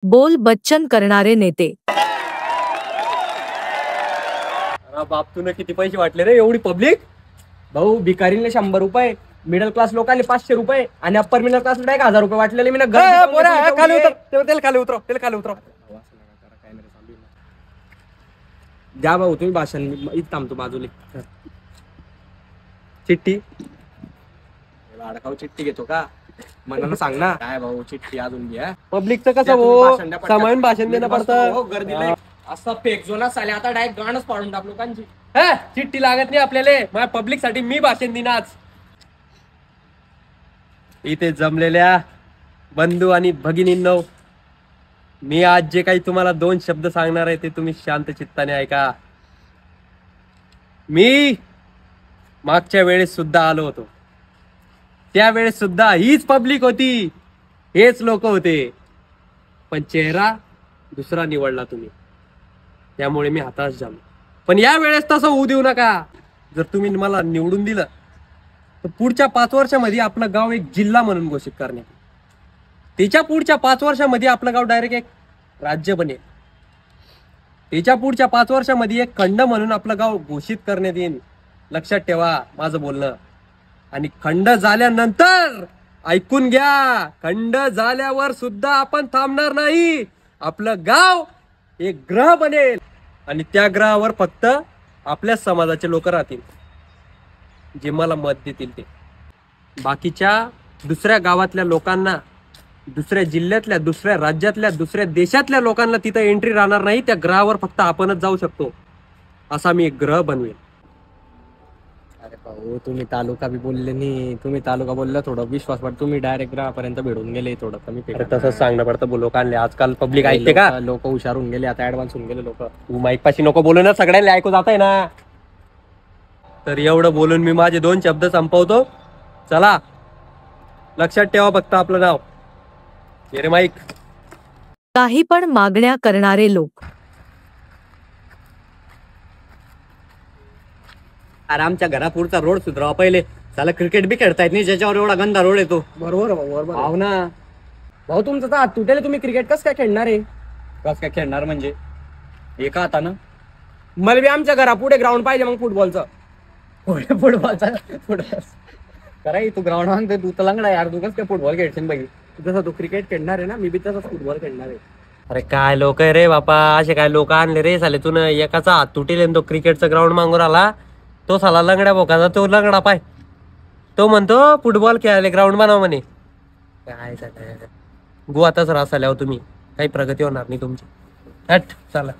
बोल बच्चन करणारे नेते। बाप तुला किती पैसे वाटले रे एवढी पब्लिक? भाऊ भिकारीने 100 रुपये, मिडल क्लास लोकांनी 500 रुपये आणि अप्पर मिडल क्लास 1000 रुपये वाटलेले मी ना खाली उतर, त्याला खाली उतरव, त्याला खाली उतरव. द्या भाऊ तुम्ही भाषण, इथं थांबतो बाजूला. चिठ्ठी अडकाव चिठ्ठी घेतो का? मनाला सांग ना काय भाऊ चिठ्ठी अजून घ्या. पब्लिकचं कसं हो सामान्य भाषण देणं पडतं. गर्दीला असं फेक जोना साले आता डायरेक्ट गाणंच पाडून टाक लोकांची. चिठ्ठी लागत नाही आपल्याला, माझ्या पब्लिक साठी मी भाषण देईन आज. इथे जमलेल्या बंधू आणि भगिनींनो, मी आज जे काही तुम्हाला 2 शब्द सांगणार आहे ते तुम्ही शांत चित्ताने ऐका. मी मागच्या वेळेस सुद्धा आलो होतो, त्यावेळेस सुद्धा हीच पब्लिक होती, हेच लोक होते, पण चेहरा दुसरा निवडला तुम्ही, त्यामुळे मी हताश झालो. पण या वेळेस तसं होऊ देऊ नका. जर तुम्ही मला निवडून दिलं तर पुढच्या 5 वर्षामध्ये आपलं गाव एक जिल्हा म्हणून घोषित करण्यात येईल. त्याच्या पुढच्या 5 वर्षामध्ये आपलं गाव डायरेक्ट एक राज्य बनेल. त्याच्या पुढच्या 5 वर्षामध्ये एक खंड म्हणून आपलं गाव घोषित करण्यात येईल. लक्षात ठेवा माझं बोलणं. आणि खंड झाल्यानंतर ऐकून घ्या, खंड झाल्यावर सुद्धा आपण थांबणार नाही. आपलं गाव एक ग्रह बनेल आणि त्या ग्रहावर फक्त आपल्या समाजाचे लोक राहतील, जे मला मत देतील ते. बाकीच्या दुसऱ्या गावातल्या लोकांना, दुसऱ्या जिल्ह्यातल्या, दुसऱ्या राज्यातल्या, दुसऱ्या देशातल्या लोकांना तिथं एंट्री राहणार नाही. त्या ग्रहावर फक्त आपणच जाऊ शकतो. असा मी एक ग्रह बनवेल. अरे भाऊ तुम्ही तालुका बी बोलले नाही, तुम्ही तालुका बोलला थोडं विश्वास वाटतो. तुम्ही डायरेक्ट ग्राहपर्यंत भेटून गेले, थोडं कमी तसंच सांगणं पडतं लोकांना. आजकाल पब्लिक ऐकते का? लोक हुशार होऊन गेले, आता ऍडव्हान्स होऊन गेले लोक. तू माईक पाशी नको बोलू ना, सगळ्यांना ऐकू जात आहे ना. तर एवढं बोलून मी माझे 2 शब्द संपवतो. चला लक्षात ठेवा फक्त आपलं नाव. ये रे माईक. काही पण मागण्या करणारे लोक. अरे आमच्या घरापुरचा रोड सुधरावा पहिले. त्याला क्रिकेट बी खेळता येत नाही, ज्याच्यावर एवढा गंदा रोड येतो. बरोबर बरोबर भाव ना. भाऊ तुमचं तर हात तुटेल, तुम्ही क्रिकेट कसं काय खेळणार आहे? कस काय खेळणार म्हणजे? एका हातानं. मला बी आमच्या घरापुढे ग्राउंड पाहिजे मग फुटबॉलचं. फुटबॉलचा कराय तू ग्राउंड मागते, तू तर लंगडा यार. तू कस काय फुटबॉल खेळशील बाई? जसं तू क्रिकेट खेळणार आहे ना, मी बी तसंच फुटबॉल खेळणार आहे. अरे काय लोक आहे रे बापा, असे काय लोक आणले रे साले. तू एकाचा हात तुटेल आणि तो क्रिकेटचा ग्राउंड मागून आला. तो साला लंगड्या बोकाचा, तो लंगडा पाय. तो म्हणतो फुटबॉल खेळायला ग्राउंड बनव म्हणे. काय गो आताच रास आल्यावर तुम्ही काही प्रगती होणार नाही तुमची. हट चला.